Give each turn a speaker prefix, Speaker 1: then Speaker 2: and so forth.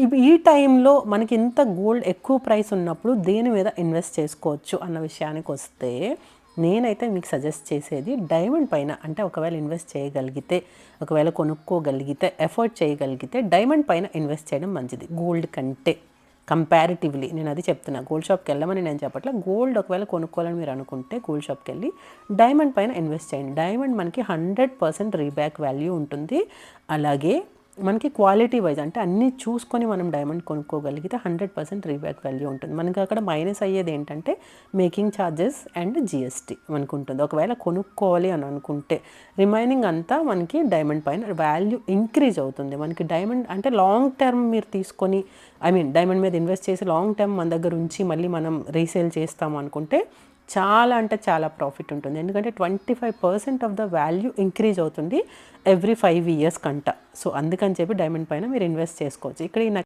Speaker 1: ఈ టైంలో మనకి ఇంత గోల్డ్ ఎక్కువ ప్రైస్ ఉన్నప్పుడు దేని మీద ఇన్వెస్ట్ చేసుకోవచ్చు అన్న విషయానికి వస్తే, నేనైతే మీకు సజెస్ట్ చేసేది డైమండ్ పైన. అంటే ఒకవేళ ఇన్వెస్ట్ చేయగలిగితే, ఒకవేళ కొనుక్కోగలిగితే, ఎఫర్ట్ చేయగలిగితే డైమండ్ పైన ఇన్వెస్ట్ చేయడం మంచిది గోల్డ్ కంటే కంపారిటివ్లీ. నేను అది చెప్తున్నా, గోల్డ్ షాప్కి వెళ్ళమని నేను చెప్పట్లా. గోల్డ్ ఒకవేళ కొనుక్కోవాలని మీరు అనుకుంటే గోల్డ్ షాప్కి వెళ్ళి డైమండ్ పైన ఇన్వెస్ట్ చేయండి. డైమండ్ మనకి 100% రీబ్యాక్ వాల్యూ ఉంటుంది. అలాగే మనకి క్వాలిటీ వైజ్ అంటే అన్నీ చూసుకొని మనం డైమండ్ కొనుక్కోగలిగితే 100% రీబ్యాక్ వాల్యూ ఉంటుంది. మనకి అక్కడ మైనస్ అయ్యేది ఏంటంటే మేకింగ్ ఛార్జెస్ అండ్ జిఎస్టీ మనకు ఉంటుంది. ఒకవేళ కొనుక్కోవాలి అని అనుకుంటే రిమైనింగ్ అంతా మనకి డైమండ్ పైన వాల్యూ ఇంక్రీజ్ అవుతుంది. మనకి డైమండ్ అంటే లాంగ్ టర్మ్ మీరు తీసుకొని డైమండ్ మీద ఇన్వెస్ట్ చేసి లాంగ్ టర్మ్ మన దగ్గర ఉంచి మళ్ళీ మనం రీసేల్ చేస్తాము అనుకుంటే చాలా అంటే చాలా ప్రాఫిట్ ఉంటుంది. ఎందుకంటే 25% ఆఫ్ ద వాల్యూ ఇంక్రీజ్ అవుతుంది ఎవ్రీ 5 years కంట. సో అందుకని చెప్పి డైమండ్ పైన మీరు ఇన్వెస్ట్ చేసుకోవచ్చు. ఇక్కడ ఈ